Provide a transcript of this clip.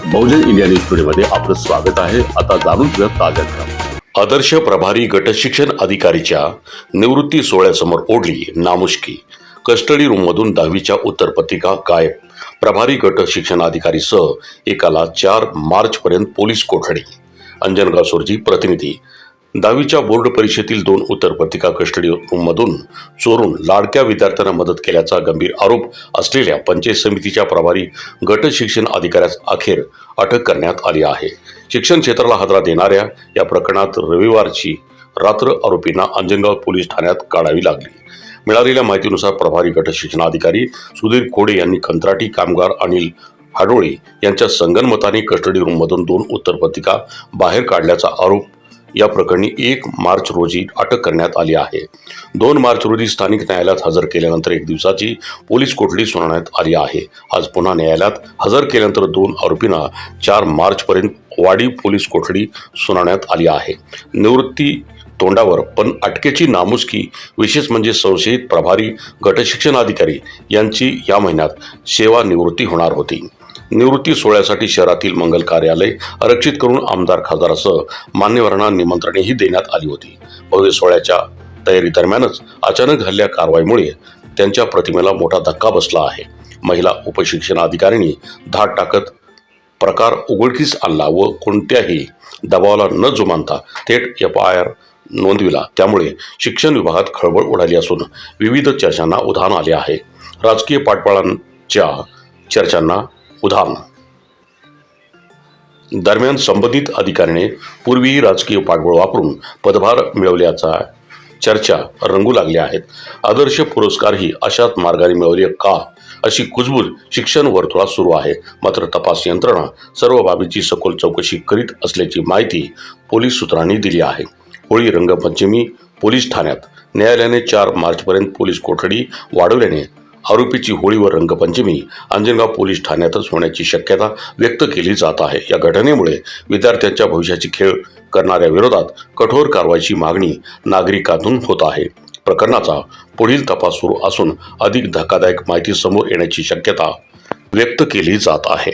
बहुजन India news स्टुडिओमध्ये आपलं स्वागत आहे। आता जाणून घेऊया ताज्या घडामोडी। आदर्श प्रभारी गट शिक्षण अधिकारीच्या निवृत्ती सोहळ्यासमोर ओढली नामुष्की। कस्टडी रूममधून 10वीच्या उत्तरपत्रिका गायब। प्रभारी गट शिक्षण अधिकारीसह एकाला 4 मार्चपर्यंत पोलीस कोठडी। अंजनगाव सोर्जी प्रतिनिधी। 10वीच्या बोर्ड परीक्षेतील 2 उत्तरपत्रिका कस्टडी रूममधून चोरून लाडक्या विद्यार्थ्यांना मदत केल्याचा गंभीर आरोप असलेल्या पंचायत समितीच्या प्रभारी गट शिक्षण अधिकाऱ्यास अखेर अटक करण्यात आली आहे। शिक्षण क्षेत्राला हादरा देणाऱ्या या प्रकरणात रविवारची रात्र आरोपींना अंजनगाव पोलीस ठाण्यात काढावी लागली। मिळालेल्या माहितीनुसार प्रभारी गट शिक्षण अधिकारी सुधीर खोडे यांनी कंत्राटी कामगार अनिल हाडोळे यांच्या संगनमताने कस्टडी रूममधून 2 उत्तरपत्रिका बाहेर काढल्याचा आरोप या प्रकरणी 1 मार्च रोजी अटक करण्यात आली आहे। 2 मार्च रोजी स्थानिक न्यायालयात हजर केल्यानंतर 1 दिवसाची पोलीस कोठडी सुनावण्यात आली आहे। आज पुन्हा न्यायालयात हजर केल्यानंतर 2 आरोपींना 4 मार्चपर्यंत वाडी पोलीस कोठडी सुनावण्यात आली आहे। निवृत्ती तोंडावर पण अटकेची नामुष्की। विशेष म्हणजे संशयित प्रभारी गट शिक्षण अधिकारी यांची या महिन्यात सेवानिवृत्ती होणार होती। निवृत्ती सोहळ्यासाठी शहरातील मंगल कार्यालय आरक्षित करून आमदार खासदारासह मान्यवरांना निमंत्रणेही देण्यात आली होती। भव्य सोहळ्याच्या तयारी दरम्यानच अचानक झालेल्या कारवाईमुळे त्यांच्या प्रतिमेला मोठा धक्का बसला आहे। महिला उपशिक्षण अधिकाऱ्यांनी धाड टाकत प्रकार उघडकीस आणला व कोणत्याही दबावाला न जुमानता थेट FIR नोंदविला। त्यामुळे शिक्षण विभागात खळबळ उडाली असून विविध चर्चांना उधाण आले आहे। राजकीय पाठबळांच्या चर्चांना उधाण दरम्यान संबंधित अधिकाऱ्याने पूर्वीही राजकीय पाठबळ वापरून पदभार मिळवल्याचा चर्चा रंगू लागल्या आहेत। आदर्श पुरस्कारही अशाच मार्गाने मिळवले का अशी कुजबूज शिक्षण वर्तुळात सुरू आहे। मात्र तपास यंत्रणा सर्व बाबींची सखोल चौकशी करीत असल्याची माहिती पोलीस सूत्रांनी दिली आहे। होळी रंगपंचमी पोलीस ठाण्यात न्यायालयाने 4 मार्चपर्यंत पोलीस कोठडी वाढवल्याने आरोपीची होळी व रंगपंचमी अंजनगाव पोलीस ठाण्यातच होण्याची शक्यता व्यक्त केली जात आहे। या घटनेमुळे विद्यार्थ्यांच्या भविष्याची खेळ करणाऱ्या विरोधात कठोर कारवाईची मागणी नागरिकांतून होत आहे। प्रकरणाचा पुढील तपास सुरू असून अधिक धक्कादायक माहिती समोर येण्याची शक्यता व्यक्त केली जात आहे।